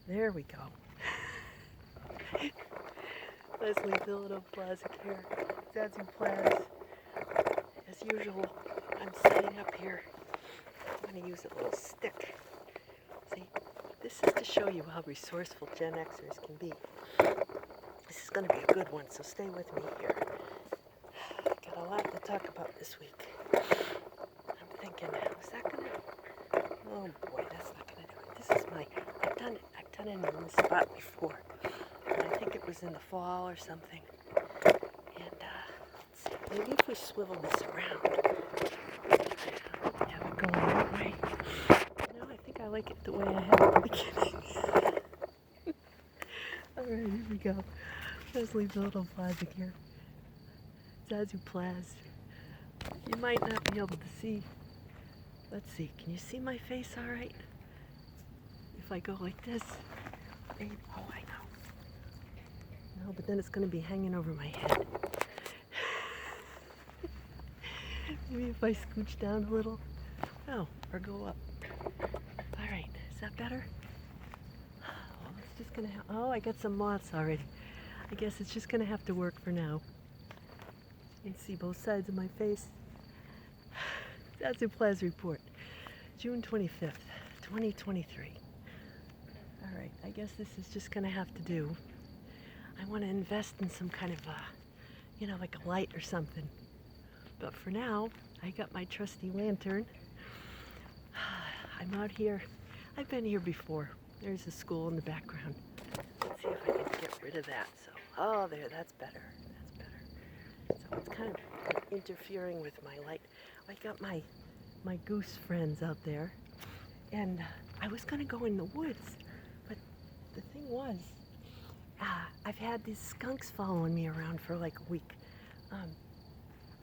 There we go. Leslie Zazoo Plazz here. Zazoo Plazz. As usual, I'm setting up here. I'm going to use a little stick. See, this is to show you how resourceful Gen Xers can be. This is going to be a good one, so stay with me here. Got a lot to talk about this week. I'm thinking, was that going to... Oh boy, that's not going to do it. This is my... I've done it in this spot before. And I think it was in the fall or something. And let's see, maybe if we swivel this around, have it going that way. No, I think I like it the way I had it at the beginning. All right, here we go. Leslie Zazoo Plazz here. Zazoo Plazz. You might not be able to see. Let's see, can you see my face all right? If I go like this, maybe, oh, I know. No, but then it's going to be hanging over my head. Maybe if I scooch down a little. Oh, or go up. All right, is that better? Well, it's just going to oh, I got some moths already. I guess it's just going to have to work for now. You can see both sides of my face. Zazoo Plazz report, June 25th, 2023. All right, I guess this is just going to have to do. I want to invest in some kind of like a light or something. But for now, I got my trusty lantern. I'm out here. I've been here before. There's a school in the background. Let's see if I can get rid of that. So, oh, there, that's better. That's better. So it's kind of interfering with my light. I got my goose friends out there, and I was going to go in the woods, but the thing was, I've had these skunks following me around for like a week.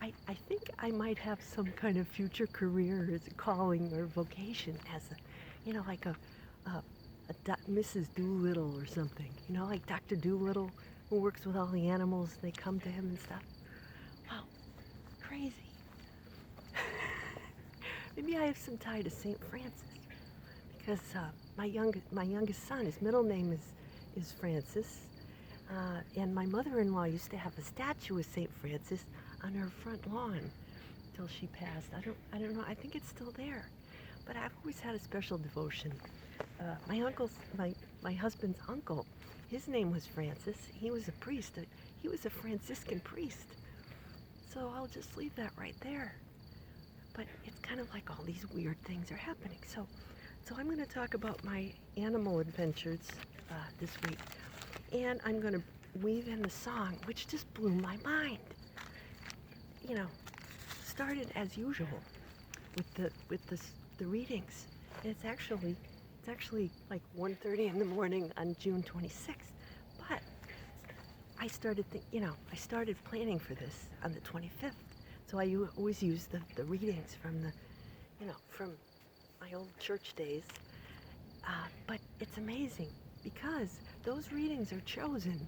I think I might have some kind of future career as a calling or vocation as a, like a Mrs. Doolittle or something. Like Dr. Doolittle, who works with all the animals. They come to him and stuff. Wow, crazy. Maybe I have some tie to St. Francis, because my youngest son, his middle name is Francis, and my mother-in-law used to have a statue of St. Francis on her front lawn till she passed. I don't know. I think it's still there, but I've always had a special devotion. My husband's uncle, his name was Francis. He was a priest. He was a Franciscan priest. So I'll just leave that right there. But it's kind of like all these weird things are happening. So I'm going to talk about my animal adventures this week. And I'm going to weave in the song, which just blew my mind. Started as usual with the readings. And it's actually like 1:30 in the morning on June 26th. But I started planning for this on the 25th. So I always use the readings from from my old church days. But it's amazing because those readings are chosen.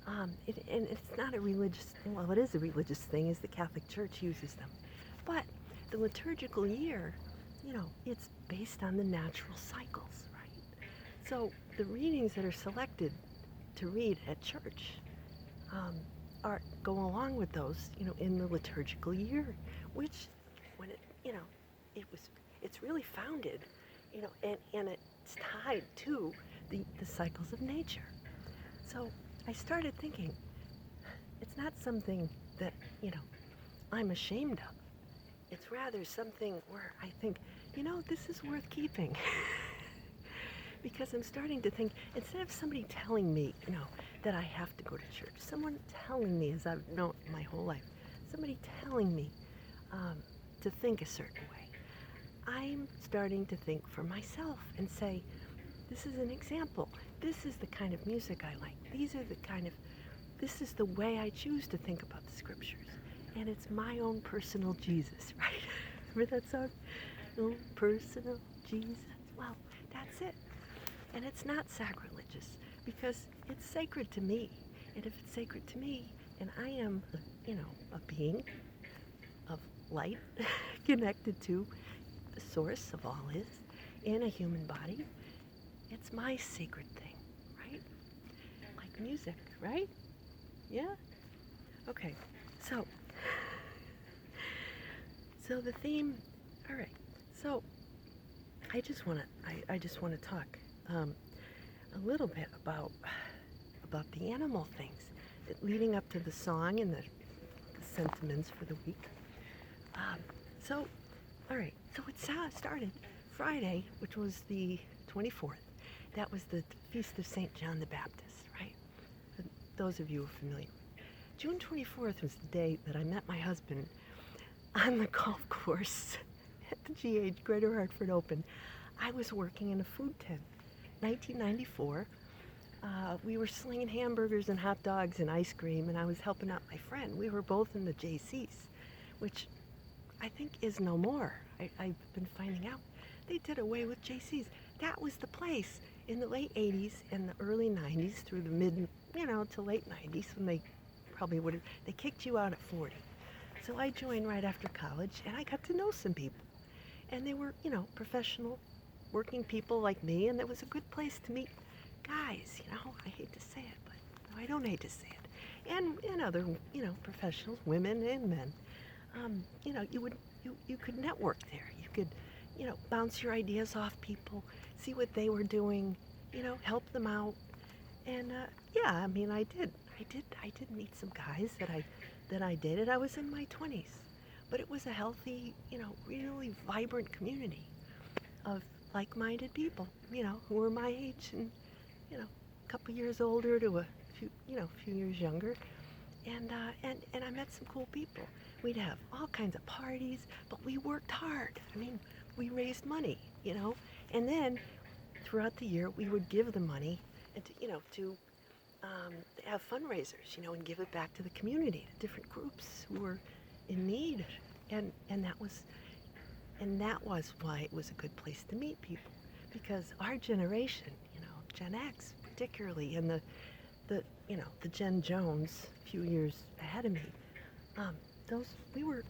And it's not a religious thing. Well, it is a religious thing, as the Catholic Church uses them. But the liturgical year, it's based on the natural cycles, right? So the readings that are selected to read at church go along with those, in the liturgical year, which, when it's really founded, and it's tied to the cycles of nature. So I started thinking, it's not something that, I'm ashamed of. It's rather something where I think, this is worth keeping. Because I'm starting to think, instead of somebody telling me, that I have to go to church, someone telling me, as I've known my whole life, somebody telling me to think a certain way, I'm starting to think for myself and say, this is an example. This is the kind of music I like. This is the way I choose to think about the scriptures. And it's my own personal Jesus, right? Remember that song? Own personal Jesus. Well, that's it. And it's not sacrilegious because it's sacred to me. And if it's sacred to me, and I am, a being of light connected to the source of all is in a human body, it's my sacred thing. music, right? Yeah? Okay. So, so the theme, all right. So I just want to talk a little bit about the animal things leading up to the song and the sentiments for the week. So, all right. So it started Friday, which was the 24th. That was the feast of St. John the Baptist, right? For those of you who are familiar. June 24th was the day that I met my husband on the golf course at the GH Greater Hartford Open. I was working in a food tent. 1994. We were slinging hamburgers and hot dogs and ice cream, and I was helping out my friend. We were both in the JCs, which I think is no more. I've been finding out. They did away with JCs. That was the place in the late 80s and the early 90s through the mid, to late 90s when they kicked you out at 40. So I joined right after college, and I got to know some people. And they were, professional, working people like me, and it was a good place to meet guys, I hate to say it, but no, I don't hate to say it. And other, professionals, women and men. You could network there. You could, bounce your ideas off people, see what they were doing, help them out. And I did meet some guys that I dated. I was in my 20s, but it was a healthy, really vibrant community of like-minded people, who were my age and, a couple years older to a few years younger. And I met some cool people. We'd have all kinds of parties, but we worked hard. We raised money, and then throughout the year we would give the money and to have fundraisers, and give it back to the community, to different groups who were in need, and that was why it was a good place to meet people, because our generation, Gen X particularly, and the Gen Jones a few years ahead of me, we were,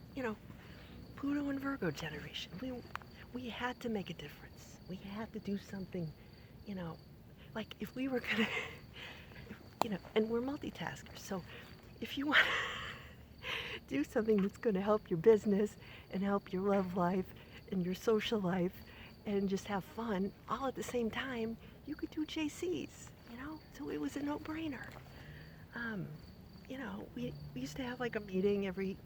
Pluto and Virgo generation. We had to make a difference. We had to do something, like if we were gonna, and we're multitaskers. So if you want to do something that's going to help your business and help your love life and your social life and just have fun all at the same time, you could do JCs, so it was a no-brainer. We used to have like a meeting every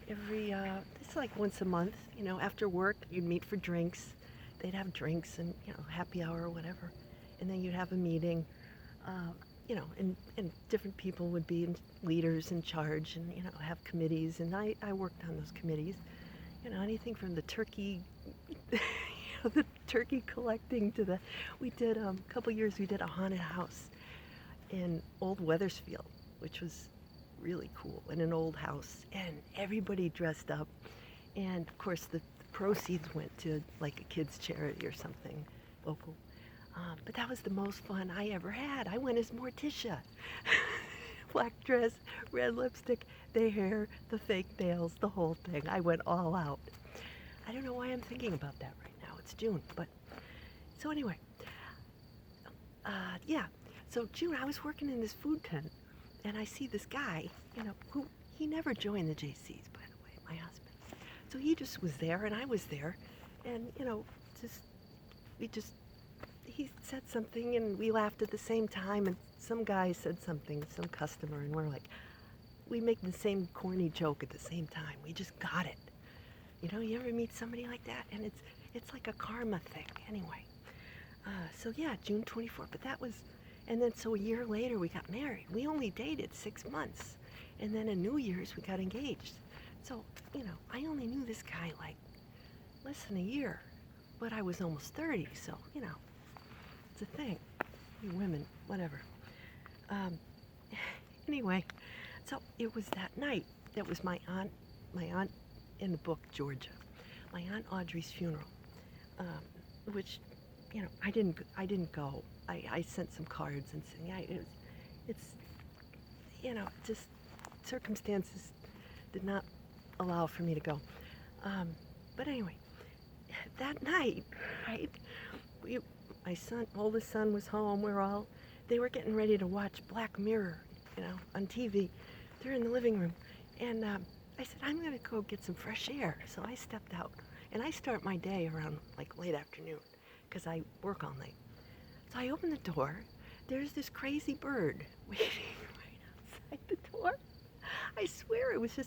it's like once a month, after work you'd meet for drinks. They'd have drinks and, happy hour or whatever. And then you'd have a meeting, and different people would be leaders in charge and, have committees. And I worked on those committees, anything from the turkey, the turkey collecting to we did, a couple years we did a haunted house in Old Weathersfield, which was really cool, in an old house, and everybody dressed up. And of course the proceeds went to like a kid's charity or something local. But that was the most fun I ever had. I went as Morticia. Black dress, red lipstick, the hair, the fake nails, the whole thing. I went all out. I don't know why I'm thinking about that right now. It's June, but so anyway. So June, I was working in this food tent, and I see this guy, who he never joined the JCs, by the way, my husband. So he just was there, and I was there, and he said something, and we laughed at the same time, and some guy said something, some customer, and we're like, we make the same corny joke at the same time. We just got it. You ever meet somebody like that? And it's like a karma thing. Anyway, so yeah, June 24th, but that was, and then so a year later we got married. We only dated 6 months, and then in New Year's we got engaged. So, I only knew this guy like less than a year, but I was almost 30, so, it's a thing. You women, whatever. Anyway, so it was that night. That was my aunt in the book, Georgia, my Aunt Audrey's funeral, which, I didn't go. I sent some cards and said, just circumstances did not allow for me to go. But anyway, that night, right, my oldest son was home. they were getting ready to watch Black Mirror, on TV. They're in the living room. And I said, I'm going to go get some fresh air. So I stepped out. And I start my day around like late afternoon because I work all night. So I open the door. There's this crazy bird waiting right outside the door. I swear it was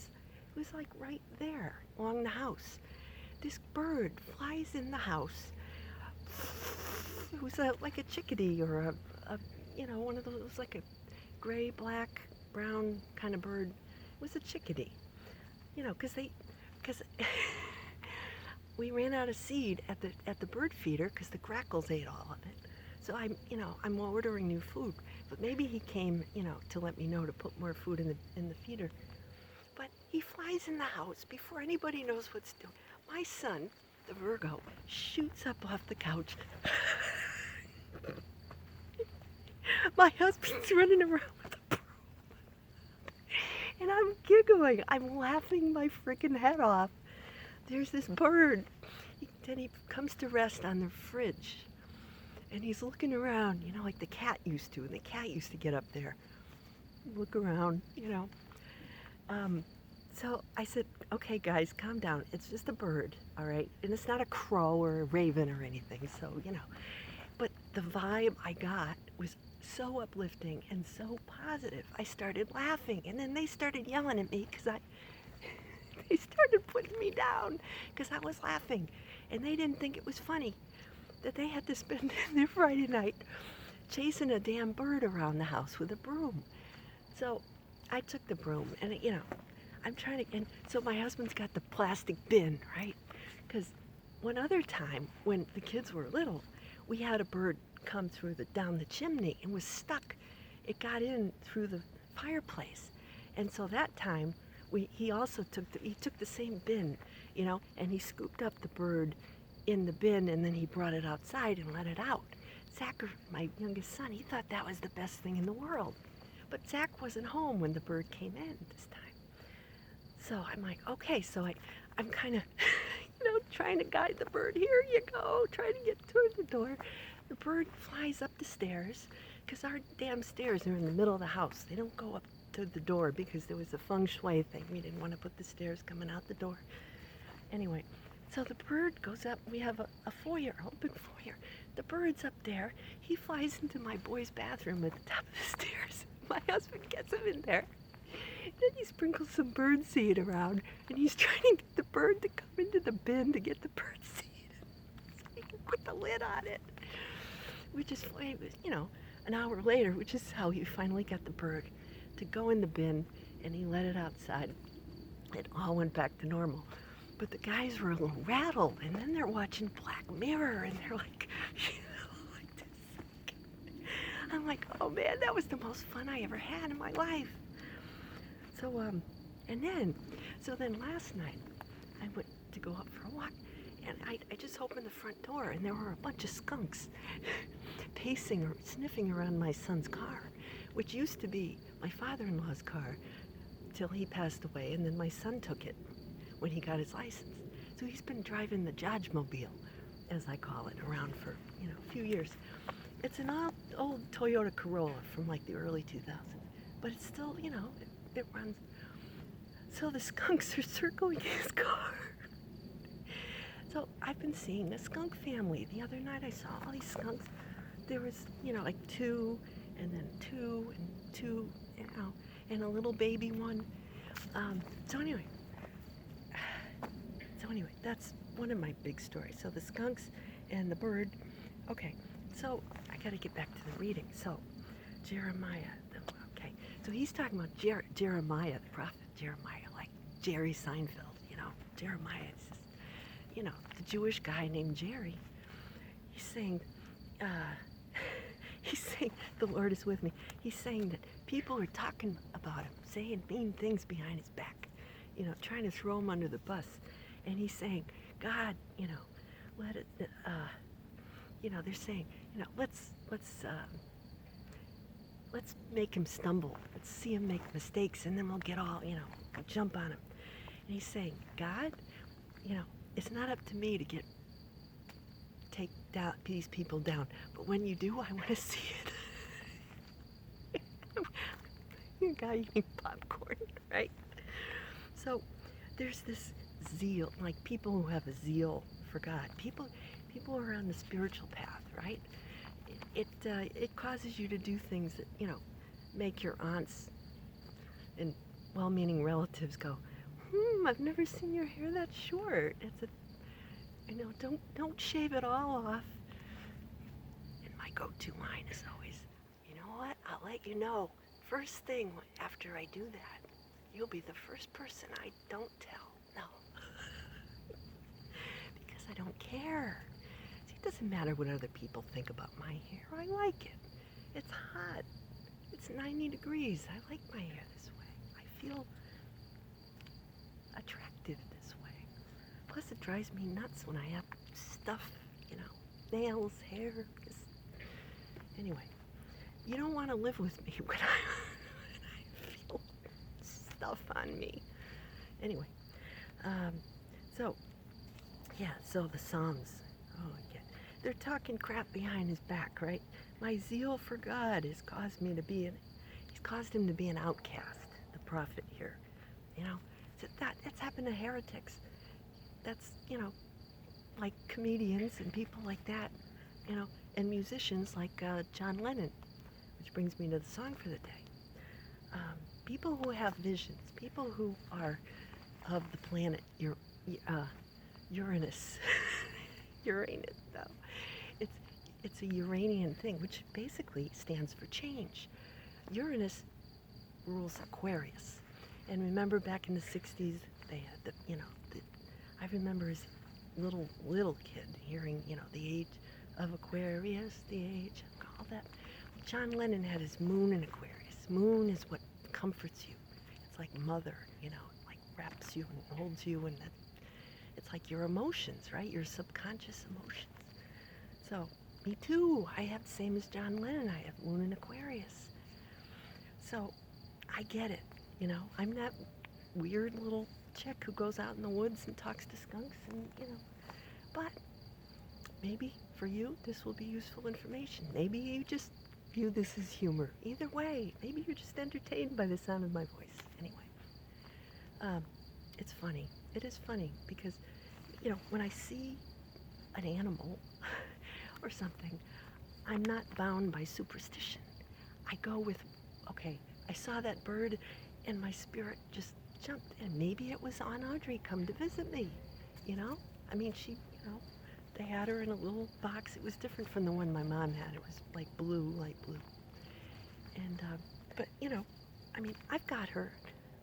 like right there along the house. This bird flies in the house. It was like a chickadee or one of those, like a gray, black, brown kind of bird. It was a chickadee, because we ran out of seed at the bird feeder because the grackles ate all of it. So I'm ordering new food, but maybe he came, to let me know to put more food in the feeder. But he flies in the house before anybody knows what's doing. My son, the Virgo, shoots up off the couch. My husband's running around with a broom. And I'm giggling. I'm laughing my freaking head off. There's this bird. Then he comes to rest on the fridge. And he's looking around, like the cat used to. And the cat used to get up there, look around, So I said, okay, guys, calm down. It's just a bird, all right? And it's not a crow or a raven or anything, so, But the vibe I got was so uplifting and so positive. I started laughing, and then they started yelling at me because they started putting me down because I was laughing. And they didn't think it was funny that they had to spend their Friday night chasing a damn bird around the house with a broom. So I took the broom, and, I'm trying to, and so my husband's got the plastic bin, right? Because one other time when the kids were little, we had a bird come down the chimney and was stuck. It got in through the fireplace. And so that time, he also took the same bin, and he scooped up the bird in the bin, and then he brought it outside and let it out. Zach, my youngest son, he thought that was the best thing in the world. But Zach wasn't home when the bird came in this time. So I'm like, okay, so I'm kind of, trying to guide the bird. Here you go, trying to get toward the door. The bird flies up the stairs, because our damn stairs are in the middle of the house. They don't go up to the door because there was a feng shui thing. We didn't want to put the stairs coming out the door. Anyway, so the bird goes up. We have a foyer, open foyer. The bird's up there. He flies into my boy's bathroom at the top of the stairs. My husband gets him in there. Then he sprinkles some bird seed around, and he's trying to get the bird to come into the bin to get the bird seed so he can put the lid on it. Which is, an hour later, which is how he finally got the bird to go in the bin, and he let it outside. It all went back to normal. But the guys were a little rattled, and then they're watching Black Mirror, and they're like, like this. I'm like, oh man, that was the most fun I ever had in my life. So then last night, I went to go out for a walk, and I just opened the front door, and there were a bunch of skunks pacing or sniffing around my son's car, which used to be my father-in-law's car till he passed away, and then my son took it when he got his license. So he's been driving the Judge-mobile, as I call it, around for, a few years. It's an old Toyota Corolla from like the early 2000s, but it's still, it runs. So the skunks are circling his car. So I've been seeing a skunk family. The other night I saw all these skunks. There was, like two, and then two, and two, and a little baby one. So anyway, that's one of my big stories. So the skunks and the bird. Okay, so I got to get back to the reading. So Jeremiah. Okay, so he's talking about Jeremiah, the prophet Jeremiah, like Jerry Seinfeld. Jeremiah is just, the Jewish guy named Jerry. He's saying, the Lord is with me. He's saying that people are talking about him, saying mean things behind his back, trying to throw him under the bus. And he's saying, God, let it, they're saying, let's make him stumble. Let's see him make mistakes, and then we'll get all, jump on him. And he's saying, God, it's not up to me to take down these people down, but when you do, I want to see it. a guy eating popcorn, right? So there's this zeal, like people who have a zeal for God. People who are on the spiritual path, right? It causes you to do things that, make your aunts and well-meaning relatives go, I've never seen your hair that short. Don't shave it all off. And my go-to line is always, you know what? I'll let you know. First thing after I do that, you'll be the first person I don't tell. No. Because I don't care. See, it doesn't matter what other people think about my hair. I like it. It's hot. It's 90 degrees. I like my hair this way. I feel attractive this way. Plus, it drives me nuts when I have stuff, nails, hair. Anyway, you don't want to live with me when I feel stuff on me. Anyway, so the Psalms. Oh, yeah. They're talking crap behind his back, right? My zeal for God has caused him to be an outcast, the prophet here. That's happened to heretics. That's, like comedians and people like that, and musicians like John Lennon, which brings me to the song for the day. People who have visions, people who are of the planet Uranus. Uranus, though. It's a Uranian thing, which basically stands for change. Uranus rules Aquarius. And remember back in the 60s, they had I remember as little kid hearing, the age of Aquarius, the age of all that. John Lennon had his moon in Aquarius. Moon is what comforts you. It's like mother, like wraps you and holds you, and it's like your emotions, right? Your subconscious emotions. So, me too. I have the same as John Lennon. I have moon in Aquarius. So, I get it. I'm that weird little chick who goes out in the woods and talks to skunks, and but maybe for you this will be useful information. Maybe you just view this as humor. Either way, maybe you're just entertained by the sound of my voice. Anyway, it's funny. It is funny because when I see an animal or something, I'm not bound by superstition. I go with, okay, I saw that bird and my spirit just jumped, and maybe it was Aunt Audrey come to visit me, I mean, she, they had her in a little box. It was different from the one my mom had. It was like blue, light blue. And, but, I mean, I've got her.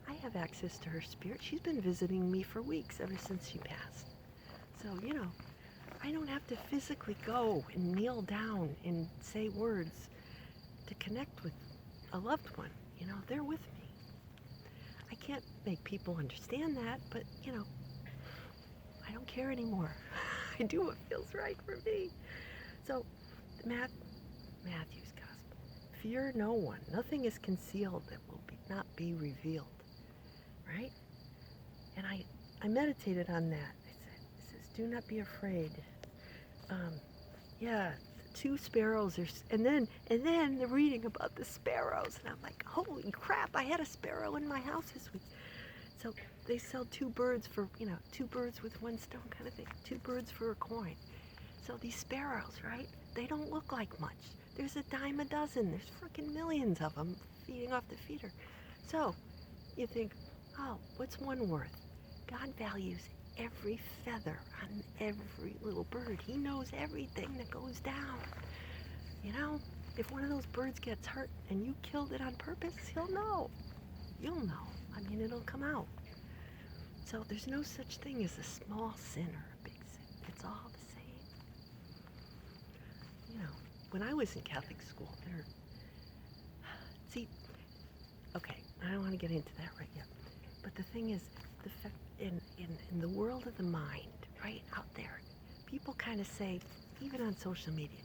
I have access to her spirit. She's been visiting me for weeks, ever since she passed. So, I don't have to physically go and kneel down and say words to connect with a loved one. They're with me. I can't make people understand that, but, I don't care anymore. I do what feels right for me. So, Matthew's Gospel. Fear no one. Nothing is concealed that will not be revealed. Right? And I meditated on that. It says, do not be afraid. Two sparrows are, and then the reading about the sparrows, and I'm like, holy crap, I had a sparrow in my house this week. So they sell two birds for, two birds with one stone kind of thing, two birds for a coin. So these sparrows, right, they don't look like much. There's a dime a dozen. There's freaking millions of them feeding off the feeder. So you think, oh, what's one worth? God values every feather on every little bird. He knows everything that goes down. If one of those birds gets hurt and you killed it on purpose, he'll know. You'll know. I mean, it'll come out. So there's no such thing as a small sin or a big sin. It's all the same. When I was in Catholic school, okay, I don't want to get into that right yet. But the thing is, in the world of the mind, right out there, people kind of say, even on social media,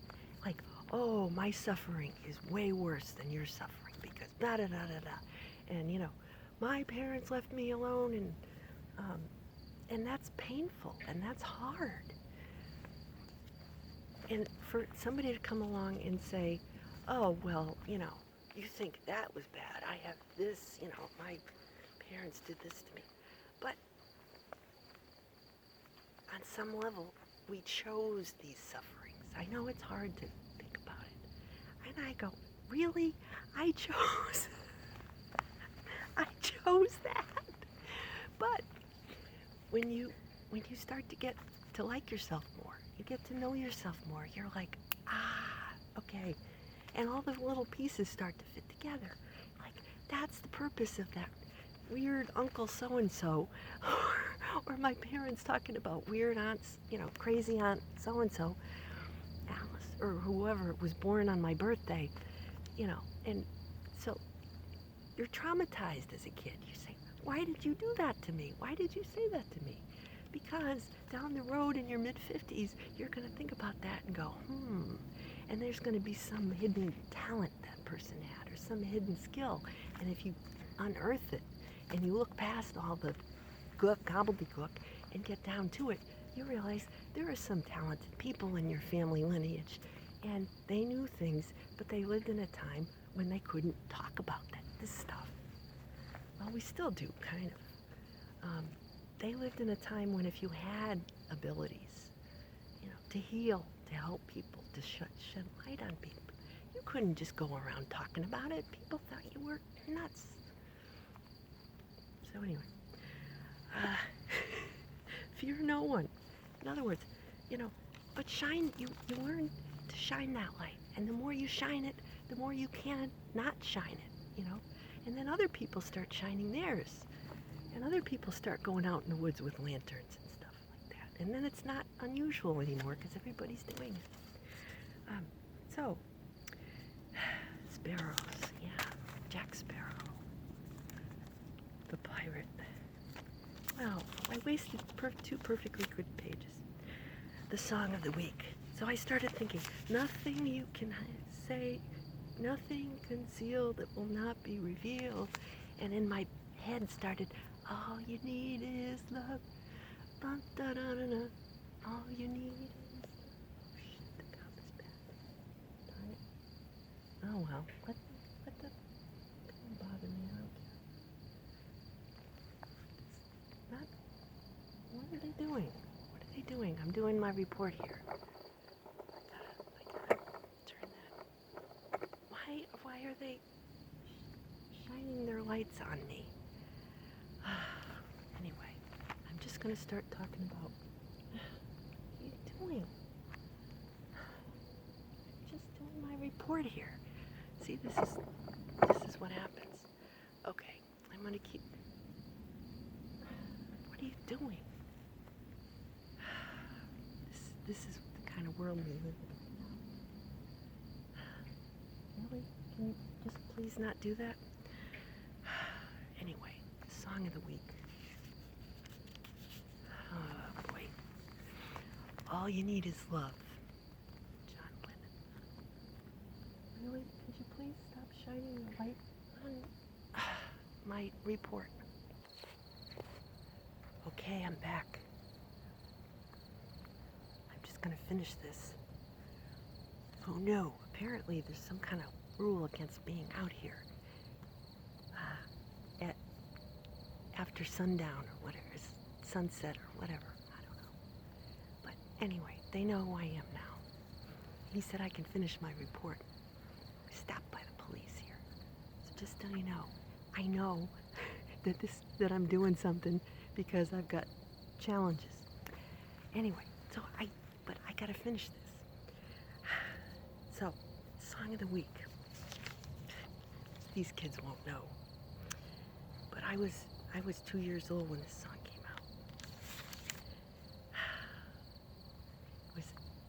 like, oh, my suffering is way worse than your suffering because da da da da da, and my parents left me alone, and that's painful and that's hard. And for somebody to come along and say, oh, well, you think that was bad. I have this, my parents did this to me. But on some level, we chose these sufferings. I know it's hard to think about it. And I go, really? I chose that. But when you start to get to like yourself more, you get to know yourself more, you're like, okay. And all the little pieces start to fit together. Like, that's the purpose of that weird Uncle so-and-so, or my parents talking about weird aunts, crazy aunt so-and-so, Alice, or whoever was born on my birthday, and so you're traumatized as a kid. You say, why did you do that to me? Why did you say that to me? Because down the road in your mid-50s, you're going to think about that and go, and there's going to be some hidden talent that person had, or some hidden skill, and if you unearth it, and you look past all the gobbledygook and get down to it, you realize there are some talented people in your family lineage, and they knew things, but they lived in a time when they couldn't talk about this stuff. Well, we still do, kind of. They lived in a time when if you had abilities, to heal, to help people, to shed light on people, you couldn't just go around talking about it. People thought you were nuts. So anyway, fear no one. In other words, but shine, you learn to shine that light. And the more you shine it, the more you can not shine it, And then other people start shining theirs. And other people start going out in the woods with lanterns and stuff like that. And then it's not unusual anymore because everybody's doing it. So, sparrows, yeah, Jack Sparrow. The pirate. Well, I wasted 2 perfectly good pages. The song of the week. So I started thinking, nothing you can say, nothing concealed that will not be revealed. And in my head started, all you need is love. Dun, dun, dun, dun, dun. All you need is love. Oh, shit, the cop is back. Darn it. Oh well, what the, don't bother me, I don't care. What are they doing? What are they doing? I'm doing my report here. I gotta turn that. Why are they shining their lights on me? Anyway, I'm just gonna start talking about what are you doing? I'm just doing my report here. See, this is what happens. Okay, I'm gonna keep. What are you doing? This is the kind of world we live in now. Really? Can you just please not do that? Anyway, song of the week. Oh boy. All you need is love. John Lennon. Really? Could you please stop shining the light on my report? Okay, I'm back. I'm just gonna finish this. Oh no, apparently there's some kind of rule against being out here at after sundown or whatever, sunset or whatever, I don't know. But anyway, they know who I am now. He said I can finish my report. Stopped by the police here. So just so you know, I know that I'm doing something because I've got challenges. Anyway, but I gotta finish this. So, song of the week. These kids won't know. But I was 2 years old when this song came out.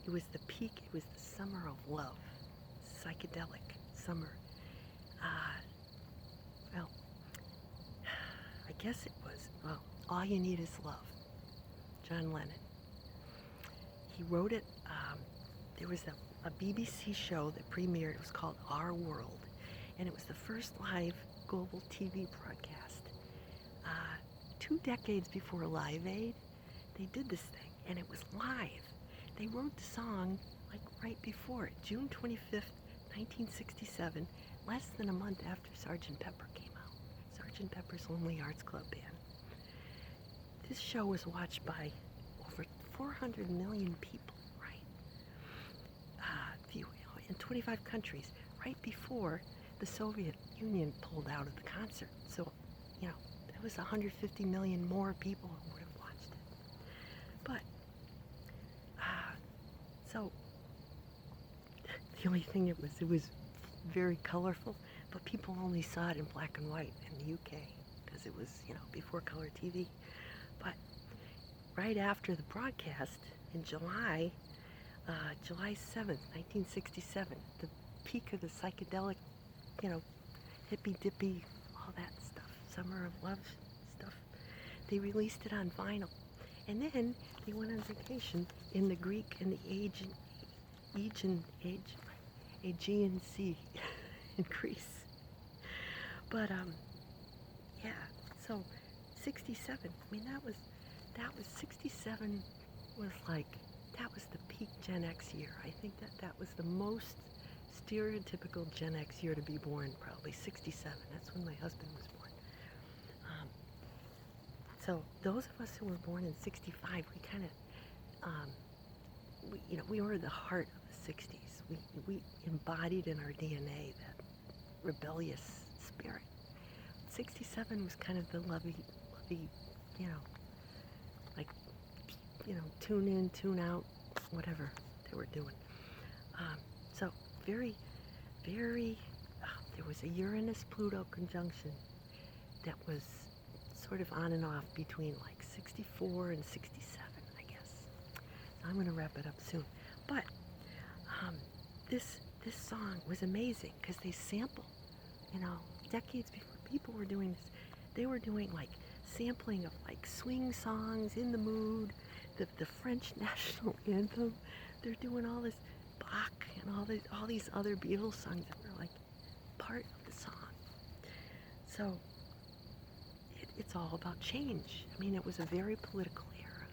It was the peak, it was the summer of love. Psychedelic summer. Well, I guess it was, All You Need Is Love. John Lennon. He wrote it, there was a BBC show that premiered, it was called Our World, and it was the first live global TV broadcast. 2 decades before Live Aid, they did this thing, and it was live. They wrote the song like right before it, June 25th, 1967. less than a month after Sgt. Pepper came out. Sgt. Pepper's Lonely Hearts Club Band. This show was watched by over 400 million people, right? In 25 countries, right before the Soviet Union pulled out of the concert. So, there was 150 million more people who would have watched it. But, so, the only thing it was very colorful, but people only saw it in black and white in the UK because it was, before color TV. But right after the broadcast in July 7th, 1967, the peak of the psychedelic, hippy-dippy, all that stuff, Summer of Love stuff, they released it on vinyl. And then they went on vacation in the Greek and the Aegean Sea in Greece. But, so 67, that was 67 was that was the peak Gen X year. I think that was the most stereotypical Gen X year to be born, probably 67. That's when my husband was born. So those of us who were born in 65, we kind of, we were the heart of the 60s. We embodied in our DNA that rebellious spirit. 67 was kind of the lovey, tune in, tune out, whatever they were doing. So very, very, there was a Uranus-Pluto conjunction that was sort of on and off between 64 and 67, I guess. So I'm going to wrap it up soon. But this song was amazing because they sample, decades before people were doing this. They were doing sampling of swing songs, In the Mood, the French national anthem. They're doing all this Bach and all these other Beatles songs that were part of the song. So it's all about change. It was a very political era,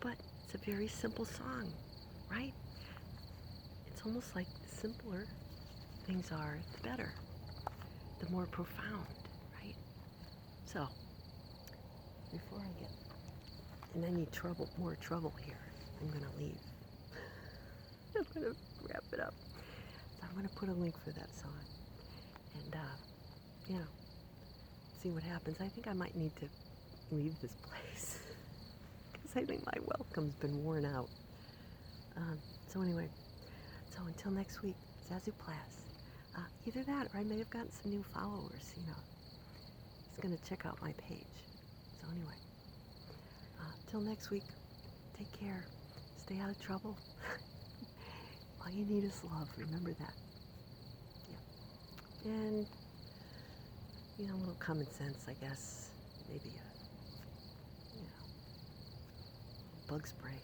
but it's a very simple song, right? It's almost like the simpler things are, the better, the more profound, right? So, before I get in any more trouble here, I'm going to leave. I'm going to wrap it up. So I'm going to put a link for that song and, see what happens. I think I might need to leave this place because I think my welcome's been worn out. So anyway, until next week, Zazoo Plazz. Either that or I may have gotten some new followers, He's going to check out my page. So anyway, till next week, take care. Stay out of trouble. All you need is love. Remember that. Yeah. And, a little common sense, I guess. Maybe bug spray.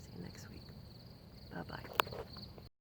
See you next week. Bye-bye.